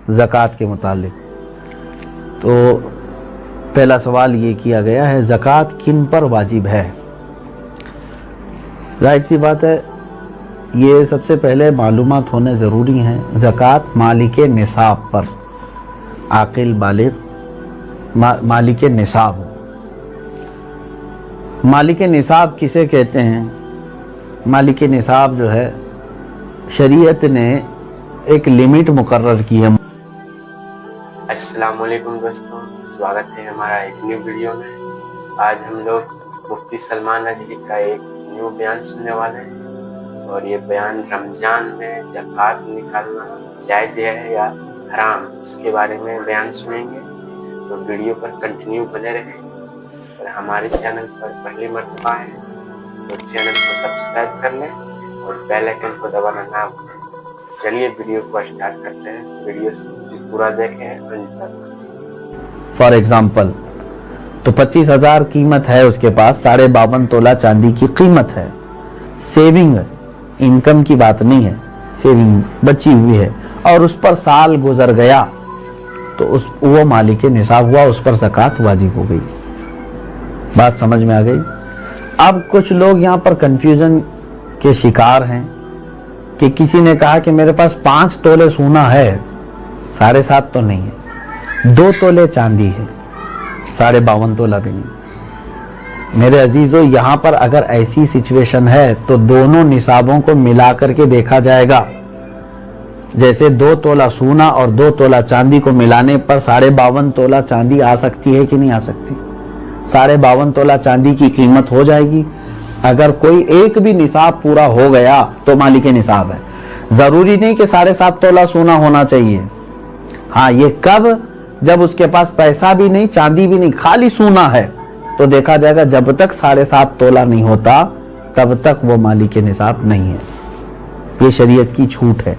ज़कात के मुतालिक। तो पहला सवाल ये किया गया है, ज़कात किन पर वाजिब है? जाहिर सी बात है, ये सबसे पहले मालूमात होने ज़रूरी हैं। ज़कात मालिके निसाब पर, आकिल बालिग मालिके निसाब। मालिके निसाब किसे कहते हैं? मालिके निसाब जो है, शरीयत ने एक लिमिट मुकर्रर की है। अस्सलाम वालेकुम दोस्तों, स्वागत है हमारा एक न्यू वीडियो में। आज हम लोग मुफ्ती सलमान नजरी का एक न्यू बयान सुनने वाले हैं और ये बयान रमज़ान में ज़कात निकालना जायज़ है या हराम, उसके बारे में बयान सुनेंगे। तो वीडियो पर कंटिन्यू बने रहें और हमारे चैनल पर पहली मर्तबा है तो चैनल को सब्सक्राइब कर लें और बेल आइकन को दबाना ना भूलें। चलिए वीडियो को स्टार्ट करते हैं। वीडियो पूरा देखें अंत तक। फॉर एग्जाम्पल, तो 25,000 कीमत है उसके पास, 52.5 तोला चांदी की कीमत है। सेविंग, इनकम की बात नहीं है, सेविंग बची हुई है और उस पर साल गुजर गया तो वो मालिक निसाब हुआ, उस पर ज़कात वाजिब हो गई। बात समझ में आ गई? अब कुछ लोग यहाँ पर कंफ्यूजन के शिकार हैं कि किसी ने कहा कि मेरे पास 5 तोले सोना है, 7.5 तो नहीं है, 2 तोले चांदी है, 52.5 तोला भी नहीं। मेरे अजीजों, यहाँ पर अगर ऐसी सिचुएशन है तो दोनों निसाबों को मिला करके देखा जाएगा। जैसे 2 तोला सोना और 2 तोला चांदी को मिलाने पर 52.5 तोला चांदी आ सकती है कि नहीं आ सकती? 52.5 तोला चांदी की कीमत हो जाएगी। अगर कोई एक भी निसाब पूरा हो गया तो मालिक निसाब है। जरूरी नहीं कि 7.5 तोला सोना होना चाहिए। हाँ, ये कब? जब उसके पास पैसा भी नहीं, चांदी भी नहीं, खाली सोना है, तो देखा जाएगा जब तक 7.5 तोला नहीं होता तब तक वो मालिक निसाब नहीं है। ये शरीयत की छूट है।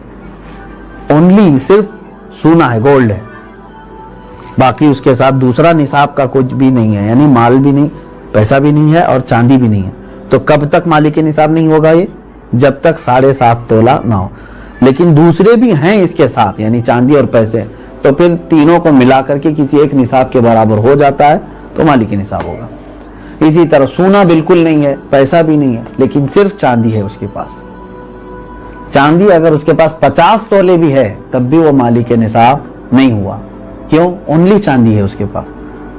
ओनली सिर्फ सोना है, गोल्ड है, बाकी उसके साथ दूसरा निसाब का कुछ भी नहीं है, यानी माल भी नहीं, पैसा भी नहीं है और चांदी भी नहीं है। तो कब तक मालिक निसाब नहीं होगा ये? जब तक 7.5 तोला ना हो। लेकिन दूसरे भी हैं इसके साथ, यानी चांदी और पैसे, तो फिर तीनों को मिला करके किसी एक निसाब के बराबर हो जाता है तो मालिक निसाब होगा। इसी तरह सोना बिल्कुल नहीं है, पैसा भी नहीं है, लेकिन सिर्फ चांदी है उसके पास। चांदी अगर उसके पास 50 तोले भी है तब भी वो मालिक निसाब नहीं हुआ। क्यों? ओनली चांदी है उसके पास।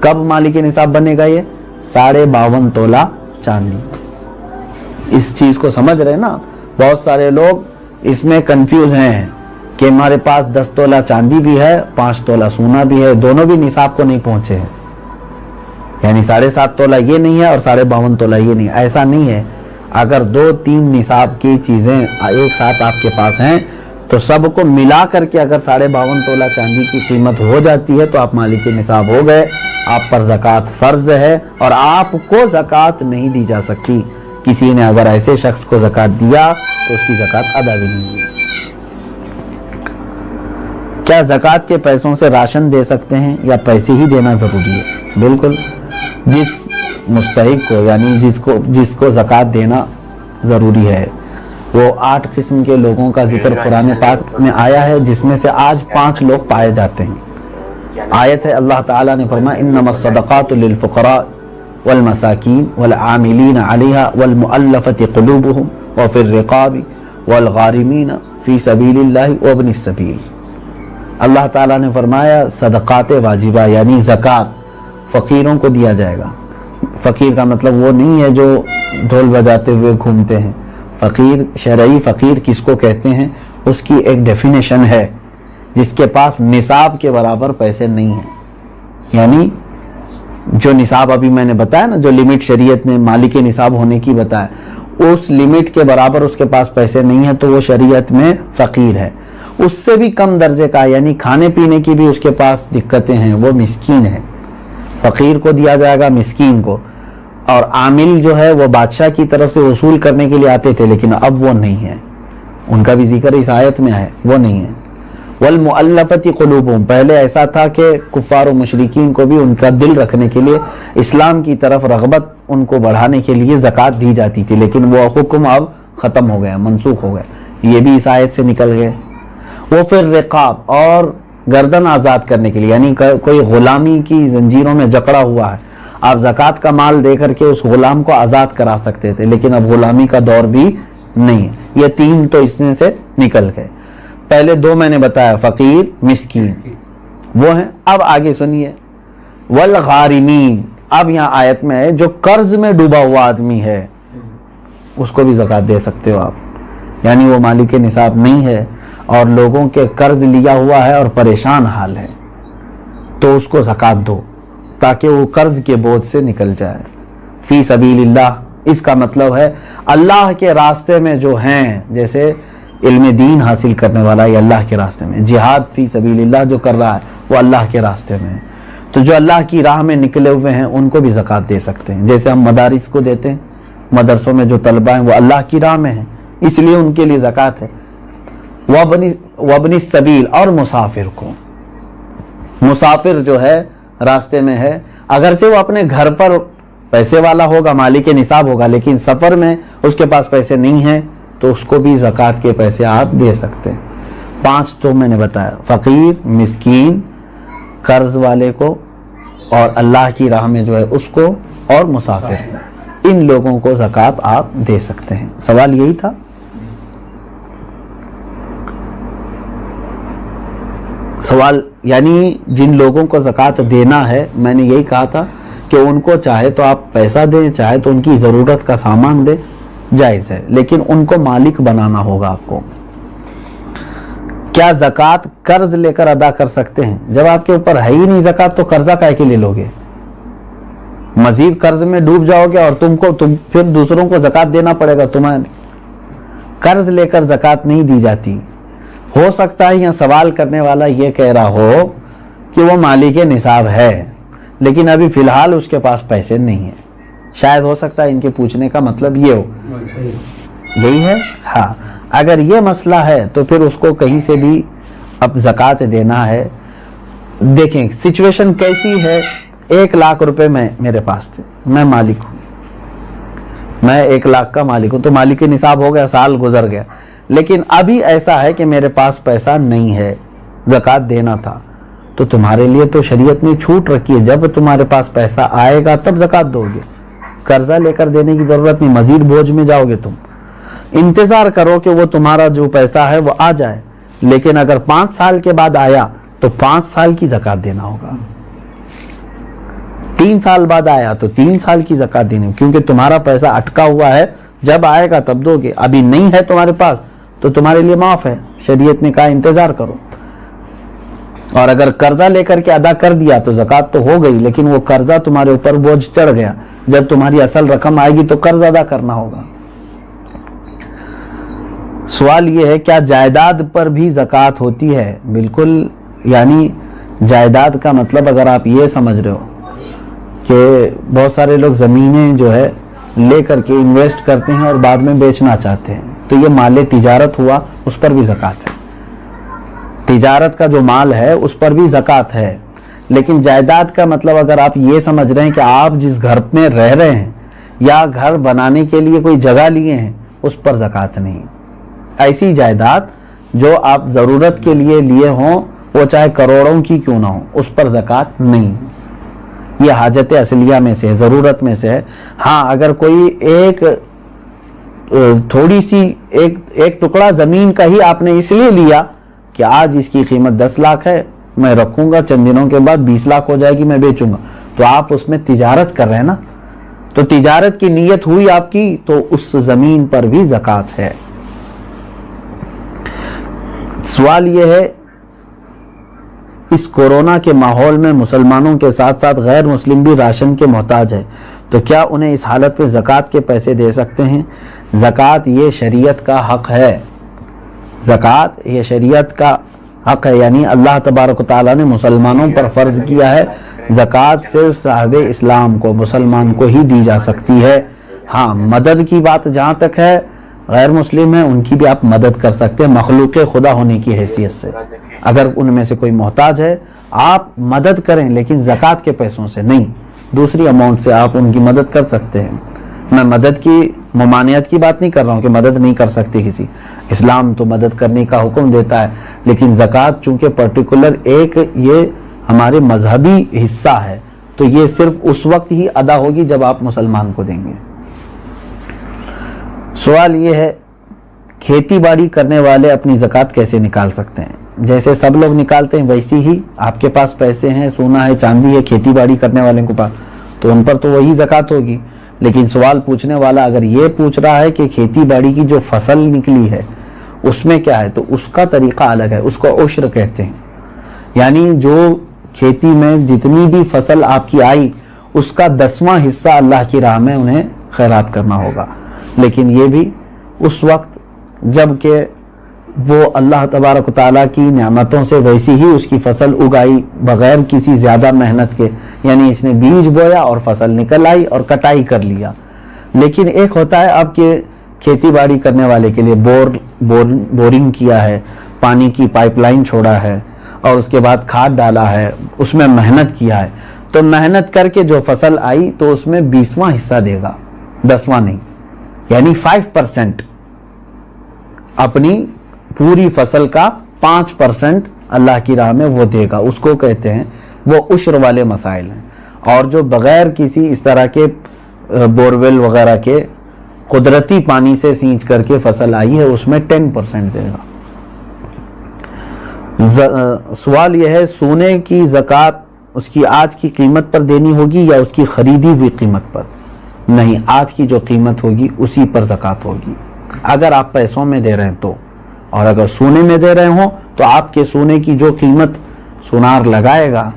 कब मालिक निसाब बनेगा ये? 52.5 तोला चांदी। इस चीज को समझ रहे ना? बहुत सारे लोग इसमें कंफ्यूज हैं कि हमारे पास 10 तोला चांदी भी है, 5 तोला सोना भी है, दोनों भी निसाब को नहीं पहुंचे हैं, यानी 7.5 तोला ये नहीं है और 52.5 तोला ये नहीं। ऐसा नहीं है। अगर 2-3 निसाब की चीजें एक साथ आपके पास हैं तो सबको मिला करके अगर 52.5 तोला चांदी की कीमत हो जाती है तो आप मालिक निसाब हो गए। आप पर ज़कात फर्ज है और आपको ज़कात नहीं दी जा सकती। किसी ने अगर ऐसे शख्स को ज़कात दिया तो उसकी ज़कात अदा भी नहीं हुई। क्या ज़कात के पैसों से राशन दे सकते हैं या पैसे ही देना ज़रूरी है? बिल्कुल। जिस मुस्तहिक को, यानी जिसको ज़कात देना ज़रूरी है, वो 8 किस्म के लोगों का जिक्र कुरान पाक में आया है, जिसमें से आज 5 लोग पाए जाते हैं। आयत है, अल्लाह ताला ने फरमाया, इन्नमस सदक़ातु लिल फ़ुक़रा वल मसाकीन वल आमिलीन अलैहा वल मुअल्लफ़ति क़ुलूबुहुम व फ़िर रिक़ाबि वल गारिमीन फ़ी सबीलिल्लाहि व इब्निस सबील। अल्लाह ताला ने फरमाया सदक़ात वाजिबा यानी ज़कात फ़कीरों को दिया जाएगा। फ़कीर का मतलब वो नहीं है जो ढोल बजाते हुए घूमते हैं। फ़कीर, शरई फ़कीर किसको कहते हैं? उसकी एक डेफिनेशन है, जिसके पास निसाब के बराबर पैसे नहीं हैं। यानी जो निसाब अभी मैंने बताया ना, जो लिमिट शरीयत ने मालिक निसाब होने की बताया, उस लिमिट के बराबर उसके पास पैसे नहीं है तो वो शरीयत में फ़कीर है। उससे भी कम दर्जे का, यानी खाने पीने की भी उसके पास दिक्कतें हैं, वो मिस्कीन है। फ़कीर को दिया जाएगा, मिस्कीन को। और आमिल जो है वो बादशाह की तरफ से वसूल करने के लिए आते थे, लेकिन अब वो नहीं है, उनका भी जिक्र इस आयत में है, वो नहीं है। वल मुअल्लफ़ति क़ुलूबुहुम, पहले ऐसा था कि कुफ़ार और मुशरिकीन को भी उनका दिल रखने के लिए, इस्लाम की तरफ रग़बत उनको बढ़ाने के लिए ज़कात दी जाती थी, लेकिन वो हुक्म अब ख़त्म हो गया, मनसूख हो गया। ये भी इस आयत से निकल गए। वो फिर रिक़ाब, और गर्दन आज़ाद करने के लिए, यानी कोई गुलामी की जंजीरों में जकड़ा हुआ है, आप ज़कात का माल दे करके उस गुलाम को आज़ाद करा सकते थे, लेकिन अब गुलामी का दौर भी नहीं है। ये 3 तो इसमें से निकल गए। पहले 2 मैंने बताया, फ़कीर मिस्कीन वो हैं। अब आगे सुनिए, वल गारिमीन, अब यहाँ आयत में है जो कर्ज में डूबा हुआ आदमी है उसको भी ज़कात दे सकते हो आप, यानी वो मालिक निसाब नहीं है और लोगों के कर्ज लिया हुआ है और परेशान हाल है, तो उसको ज़कात दो ताकि वो कर्ज के बोझ से निकल जाए। फी सबीलिल्लाह, इसका मतलब है अल्लाह के रास्ते में जो हैं, जैसे इल्म दीन हासिल करने वाला ये अल्लाह के रास्ते में, जिहाद फी सबीलिल्लाह जो कर रहा है वो अल्लाह के रास्ते में है, तो जो अल्लाह की राह में निकले हुए हैं उनको भी ज़कात दे सकते हैं। जैसे हम मदारिस को देते हैं, मदरसों में जो तलबा हैं वो अल्लाह की राह में हैं, इसलिए उनके लिए ज़कात है। वबनी सबील, और मुसाफिर को, मुसाफिर जो है रास्ते में है, अगरचे वो अपने घर पर पैसे वाला होगा, मालिक निसाब होगा, लेकिन सफ़र में उसके पास पैसे नहीं हैं, तो उसको भी ज़कात के पैसे आप दे सकते हैं। 5 तो मैंने बताया, फ़कीर, मिस्कीन, कर्ज वाले को, और अल्लाह की राह में जो है उसको, और मुसाफिर, इन लोगों को ज़कात आप दे सकते हैं। सवाल यही था। सवाल यानी जिन लोगों को ज़कात देना है, मैंने यही कहा था कि उनको चाहे तो आप पैसा दें, चाहे तो उनकी ज़रूरत का सामान दें, जायज़ है, लेकिन उनको मालिक बनाना होगा आपको। क्या ज़कात कर्ज लेकर अदा कर सकते हैं? जब आपके ऊपर है ही नहीं ज़कात तो कर्जा काहे के ले लोगे? मजीद कर्ज में डूब जाओगे और तुम फिर दूसरों को ज़कात देना पड़ेगा तुम्हें। कर्ज लेकर ज़कात नहीं दी जाती। हो सकता है यहाँ सवाल करने वाला ये कह रहा हो कि वो मालिक निसाब है लेकिन अभी फिलहाल उसके पास पैसे नहीं है, शायद हो सकता है इनके पूछने का मतलब ये हो, यही है। हाँ, अगर ये मसला है तो फिर उसको कहीं से भी अब ज़कात देना है। देखें सिचुएशन कैसी है। 1 लाख रुपए मेरे पास थे, मैं मालिक हूँ, मैं 1 लाख का मालिक हूँ, तो मालिक निसाब हो गया, साल गुजर गया, लेकिन अभी ऐसा है कि मेरे पास पैसा नहीं है, ज़कात देना था, तो तुम्हारे लिए तो शरीयत ने छूट रखी है, जब तुम्हारे पास पैसा आएगा तब ज़कात दोगे, कर्जा लेकर देने की ज़रूरत नहीं, मजीद बोझ में जाओगे तुम। इंतज़ार करो कि वो तुम्हारा जो पैसा है वो आ जाए, लेकिन अगर 5 साल के बाद आया तो 5 साल की ज़कात देना होगा, 3 साल बाद आया तो 3 साल की ज़कात देनी, क्योंकि तुम्हारा पैसा अटका हुआ है, जब आएगा तब दोगे, अभी नहीं है तुम्हारे पास तो तुम्हारे लिए माफ है, शरीयत ने कहा इंतजार करो। और अगर कर्जा लेकर के अदा कर दिया तो ज़कात तो हो गई, लेकिन वो कर्जा तुम्हारे ऊपर बोझ चढ़ गया, जब तुम्हारी असल रकम आएगी तो कर्ज अदा करना होगा। सवाल ये है क्या जायदाद पर भी ज़कात होती है? बिल्कुल, यानी जायदाद का मतलब अगर आप ये समझ रहे हो कि बहुत सारे लोग ज़मीनें जो है ले करके इन्वेस्ट करते हैं और बाद में बेचना चाहते हैं, तो ये माल तिजारत हुआ, उस पर भी ज़कात है। तिजारत का जो माल है उस पर भी ज़कात है, लेकिन जायदाद का मतलब अगर आप ये समझ रहे हैं कि आप जिस घर में रह रहे हैं या घर बनाने के लिए कोई जगह लिए हैं, उस पर ज़कात नहीं। ऐसी जायदाद जो आप ज़रूरत के लिए लिए हों, वो चाहे करोड़ों की क्यों ना हो, उस पर ज़कात नहीं। ये हाजत असलिया में से, ज़रूरत में से है। हाँ, अगर कोई एक थोड़ी सी एक टुकड़ा ज़मीन का ही आपने इसलिए लिया कि आज इसकी कीमत 10 लाख है, मैं रखूंगा, चंद दिनों के बाद 20 लाख हो जाएगी, मैं बेचूंगा, तो आप उसमें तिजारत कर रहे हैं ना, तो तिजारत की नीयत हुई आपकी, तो उस ज़मीन पर भी ज़कात है। सवाल यह है, इस कोरोना के माहौल में मुसलमानों के साथ साथ गैर मुस्लिम भी राशन के मोहताज है, तो क्या उन्हें इस हालत में ज़कात के पैसे दे सकते हैं? ज़कात ये शरीयत का हक है, ज़कात ये शरीयत का हक है, यानी अल्लाह तबारक व तआला ने मुसलमानों पर फ़र्ज़ किया है, ज़कात सिर्फ साहिबे इस्लाम को, मुसलमान को ही दी जा सकती है। हाँ, मदद की बात जहाँ तक है, गैर मुस्लिम है उनकी भी आप मदद कर सकते हैं मखलूक खुदा होने की हैसियत से। अगर उनमें से कोई मोहताज है आप मदद करें, लेकिन ज़कात के पैसों से नहीं, दूसरी अमाउंट से आप उनकी मदद कर सकते हैं। मैं मदद की ममानियत की बात नहीं कर रहा हूँ कि मदद नहीं कर सकती किसी, इस्लाम तो मदद करने का हुक्म देता है, لیکن زکوٰۃ چونکہ پرٹیکولر ایک یہ ہمارے مذہبی حصہ ہے تو یہ صرف اس وقت ہی ادا ہوگی جب آپ مسلمان کو دیں گے۔ سوال یہ ہے کھیتی باڑی کرنے والے اپنی زکوٰۃ کیسے نکال سکتے ہیں؟ جیسے سب لوگ نکالتے ہیں ویسی ہی آپ کے پاس پیسے ہیں، سونا ہے، چاندی ہے، کھیتی باڑی کرنے والے کے پاس تو ان پر تو وہی زکوٰۃ ہوگی۔ لیکن سوال پوچھنے والا اگر یہ پوچھ رہا ہے کہ کھیتی باڑی کی جو فصل نکلی ہے اس میں کیا ہے، تو اس کا طریقہ الگ ہے، اس کو عشر کہتے ہیں۔ یعنی جو کھیتی میں جتنی بھی فصل آپ کی آئی اس کا 10واں حصہ اللہ کی راہ میں انہیں خیرات کرنا ہوگا، لیکن یہ بھی اس وقت جب کہ وہ اللہ تبارک و تعالیٰ کی نعمتوں سے ویسی ہی اس کی فصل اگائی بغیر کسی زیادہ محنت کے، یعنی اس نے بیج بویا اور فصل نکل آئی اور کٹائی کر لیا۔ لیکن ایک ہوتا ہے اب کہ کھیتی باڑی کرنے والے کے لیے بورنگ کیا ہے، پانی کی پائپ لائن چھوڑا ہے اور اس کے بعد کھاد ڈالا ہے، اس میں محنت کیا ہے، تو محنت کر کے جو فصل آئی تو اس میں 20واں حصہ دے گا، 10واں نہیں، یعنی 5%، اپنی پوری فصل کا 5% اللہ کی راہ میں وہ دے گا، اس کو کہتے ہیں، وہ عشر والے مسائل ہیں۔ اور جو بغیر کسی اس طرح کے بورویل وغیرہ کے قدرتی پانی سے سینچ کر کے فصل آئی ہے اس میں 10% دے گا۔ سوال یہ ہے سونے کی زکوٰۃ اس کی آج کی قیمت پر دینی ہوگی یا اس کی خریدی ہوئی قیمت پر؟ نہیں، آج کی جو قیمت ہوگی اسی پر زکوٰۃ ہوگی، اگر آپ پیسوں میں دے رہے ہیں تو، اور اگر سونے میں دے رہے ہوں تو آپ کے سونے کی جو قیمت سونار لگائے گا،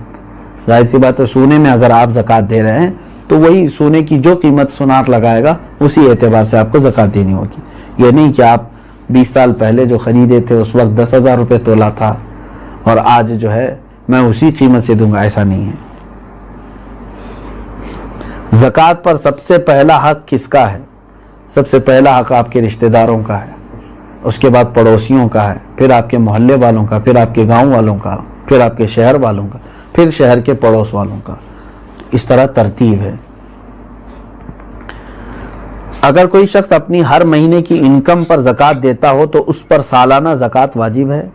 ظاہر سی بات ہے سونے میں اگر آپ زکوٰۃ دے رہے ہیں تو وہی سونے کی جو قیمت سونار لگائے گا اسی اعتبار سے آپ کو زکوٰۃ دینی ہوگی۔ یہ نہیں کہ آپ 20 سال پہلے جو خریدے تھے اس وقت 10,000 روپے تولہ تھا اور آج جو ہے میں اسی قیمت سے دوں گا، ایسا نہیں ہے۔ زکوٰۃ پر سب سے پہلا حق کس کا ہے؟ سب سے پہلا حق آپ کے رشتہ داروں کا ہے، اس کے بعد پڑوسیوں کا ہے، پھر آپ کے محلے والوں کا، پھر آپ کے گاؤں والوں کا، پھر آپ کے شہر والوں کا، پھر شہر کے پڑوس والوں کا، اس طرح ترتیب ہے۔ اگر کوئی شخص اپنی ہر مہینے کی انکم پر زکوٰۃ دیتا ہو تو اس پر سالانہ زکوٰۃ واجب ہے؟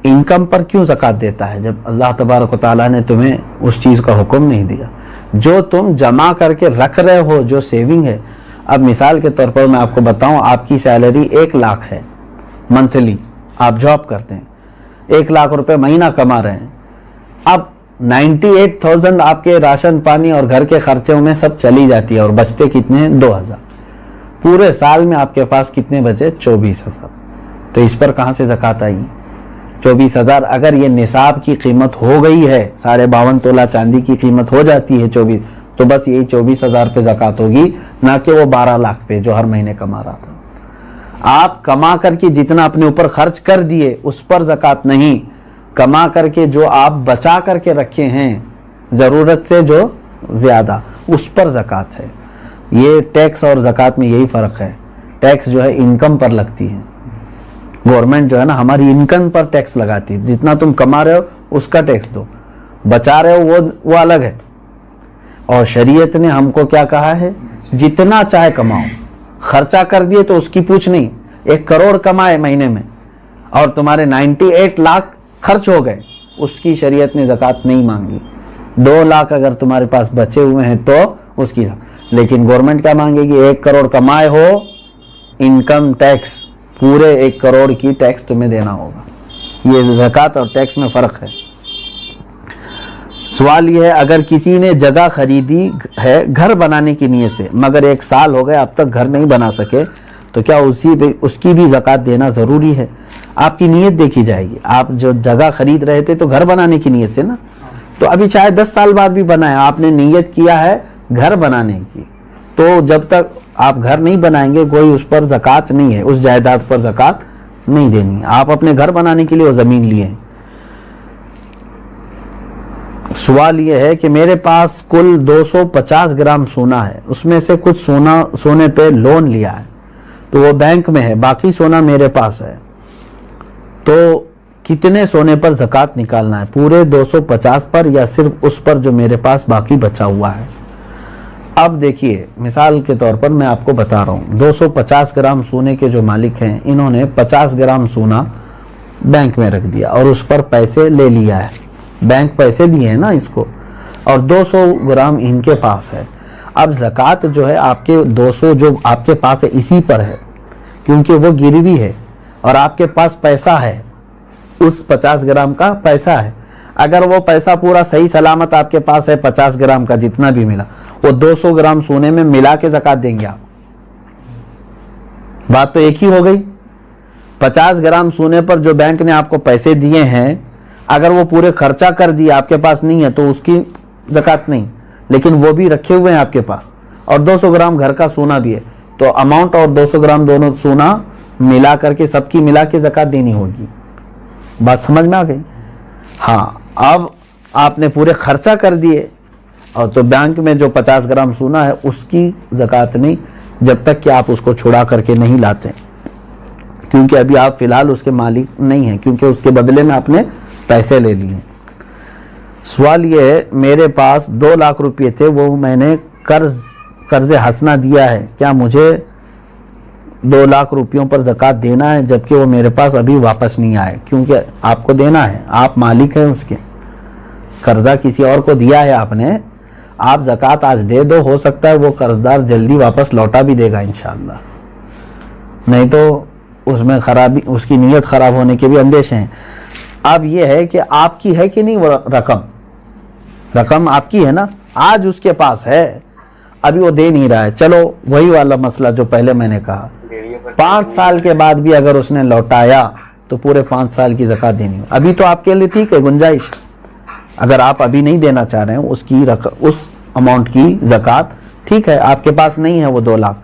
انکم پر کیوں زکوٰۃ دیتا ہے جب اللہ تبارک و تعالیٰ نے تمہیں اس چیز کا حکم نہیں دیا؟ جو تم جمع کر کے رکھ رہے ہو، جو سیونگ ہے، اب مثال کے طور پر میں آپ کو بتاؤں، آپ کی سیلری 1 لاکھ ہے منتھلی، آپ جاب کرتے ہیں، 1 لاکھ روپے مہینہ کما رہے ہیں، اب 98,000 آپ کے راشن پانی اور گھر کے خرچوں میں سب چلی جاتی ہے اور بچتے کتنے ہیں؟ 2,000۔ پورے سال میں آپ کے پاس کتنے بچے؟ 24,000۔ تو اس پر کہاں سے زکوٰۃ آئی؟ 24,000 اگر یہ نصاب کی قیمت ہو گئی ہے، 52.5 تولہ چاندی کی قیمت ہو جاتی ہے 24، تو بس یہی 24,000 پہ زکوٰۃ ہوگی، نہ کہ وہ 12 لاکھ پہ جو ہر مہینے کما رہا تھا۔ آپ کما کر کے جتنا اپنے اوپر خرچ کر دیے اس پر زکوٰۃ نہیں، کما کر کے جو آپ بچا کر کے رکھے ہیں ضرورت سے جو زیادہ، اس پر زکوٰۃ ہے۔ یہ ٹیکس اور زکوٰۃ میں یہی فرق ہے، ٹیکس جو ہے انکم پر لگتی ہے، گورنمنٹ جو ہے نا ہماری انکم پر ٹیکس لگاتی ہے، جتنا تم کما رہے ہو اس کا ٹیکس دو، بچا رہے ہو وہ الگ ہے۔ اور شریعت نے ہم کو کیا کہا ہے؟ جتنا چاہے کماؤ، خرچہ کر دیے تو اس کی پوچھ نہیں۔ 1 کروڑ کمائے مہینے میں اور تمہارے 98 لاکھ خرچ ہو گئے، اس کی شریعت نے زکوٰۃ نہیں مانگی۔ 2 لاکھ اگر تمہارے پاس بچے ہوئے ہیں تو اس کی، لیکن گورنمنٹ کیا مانگے گی؟ 1 کروڑ کمائے ہو، انکم ٹیکس پورے 1 کروڑ کی ٹیکس تمہیں دینا ہوگا۔ یہ زکوٰۃ اور ٹیکس میں فرق ہے۔ سوال یہ ہے اگر کسی نے جگہ خریدی ہے گھر بنانے کی نیت سے مگر 1 سال ہو گئے اب تک گھر نہیں بنا سکے تو کیا اس کی بھی زکوٰۃ دینا ضروری ہے؟ آپ کی نیت دیکھی جائے گی۔ آپ جو جگہ خرید رہے تھے تو گھر بنانے کی نیت سے نا، تو ابھی چاہے 10 سال بعد بھی بنائیں، آپ نے نیت کیا ہے گھر بنانے کی، تو جب تک آپ گھر نہیں بنائیں گے کوئی اس پر زکوٰۃ نہیں ہے، اس جائیداد پر زکوٰۃ نہیں دینی ہے۔ آپ اپنے گھر بنانے کے لیے وہ زمین لیے ہیں۔ سوال یہ ہے کہ میرے پاس کل 250 گرام سونا ہے، اس میں سے کچھ سونے پہ لون لیا ہے تو وہ بینک میں ہے، باقی سونا میرے پاس ہے، تو کتنے سونے پر زکوٰۃ نکالنا ہے؟ پورے 250 پر یا صرف اس پر جو میرے پاس باقی بچا ہوا ہے؟ اب دیکھیے مثال کے طور پر میں آپ کو بتا رہا ہوں، 250 گرام سونے کے جو مالک ہیں انہوں نے 50 گرام سونا बैंक में रख दिया और उस पर पैसे ले लिया है, बैंक पैसे दिए हैं ना इसको, और 200 ग्राम इनके पास है। अब ज़कात जो है आपके 200 जो आपके पास है इसी पर है, क्योंकि वो गिरवी है और आपके पास पैसा है, उस 50 ग्राम का पैसा है। अगर वो पैसा पूरा सही सलामत आपके पास है 50 ग्राम का जितना भी मिला, वो 200 ग्राम सोने में मिला के ज़कात देंगे आप। बात तो एक ही हो गई। 50 ग्राम सोने पर जो बैंक ने आपको पैसे दिए हैं, अगर वो पूरे खर्चा कर दिए, आपके पास नहीं है तो उसकी ज़कात नहीं, लेकिन वो भी रखे हुए हैं आपके पास, और 200 ग्राम घर का सोना भी है, तो अमाउंट और 200 ग्राम दोनों सोना मिला करके सबकी मिला के ज़कात देनी होगी। बात समझ में आ गई? हाँ, अब आपने पूरे खर्चा कर दिए और तो बैंक में जो 50 ग्राम सोना है उसकी ज़कात नहीं, जब तक कि आप उसको छुड़ा करके नहीं लाते, क्योंकि अभी आप फिलहाल उसके मालिक नहीं हैं, क्योंकि उसके बदले में आपने पैसे ले लिए। सवाल ये है, मेरे पास 2 लाख रुपए थे, वो मैंने कर्ज हसना दिया है, क्या मुझे 2 लाख रुपयों पर ज़कात देना है, जबकि वो मेरे पास अभी वापस नहीं आए? क्योंकि आपको देना है, आप मालिक हैं उसके, कर्जा किसी और को दिया है आपने, आप ज़कात आज दे दो, हो सकता है वो कर्जदार जल्दी वापस लौटा भी देगा इंशाअल्लाह, नहीं तो उसमें खराबी, उसकी नीयत खराब होने के भी अंदेशे हैं। अब ये है कि आपकी है कि नहीं वो रकम आपकी है ना, आज उसके पास है, अभी वो दे नहीं रहा है। चलो वही वाला मसला जो पहले मैंने कहा, 5 साल के बाद भी अगर उसने लौटाया तो पूरे 5 साल की ज़कात देनी हो। अभी तो आपके लिए ठीक है, गुंजाइश, अगर आप अभी नहीं देना चाह रहे हैं उस अमाउंट की ज़कात, ठीक है, आपके पास नहीं है वो 2 लाख,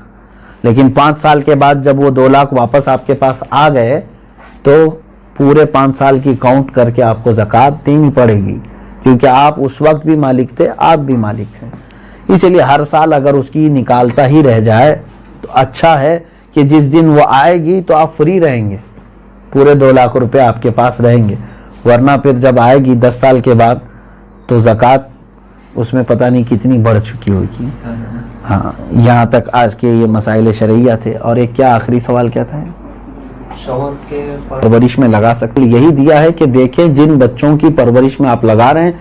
लेकिन 5 साल के बाद जब वो 2 लाख वापस आपके पास आ गए तो पूरे 5 साल की काउंट करके आपको ज़कात देनी पड़ेगी, क्योंकि आप उस वक्त भी मालिक थे, आप भी मालिक हैं। इसीलिए हर साल अगर उसकी निकालता ही रह जाए तो अच्छा है कि जिस दिन वो आएगी तो आप फ्री रहेंगे, पूरे 2 लाख रुपए आपके पास रहेंगे, वरना फिर जब आएगी 10 साल के बाद तो ज़कात उसमें पता नहीं कितनी बढ़ चुकी होगी। हाँ, यहाँ तक आज के ये मसाइल शरइया थे। और एक क्या आखिरी सवाल क्या था? परवरिश में लगा सकते, यही दिया है कि देखें जिन बच्चों की परवरिश में आप लगा रहे हैं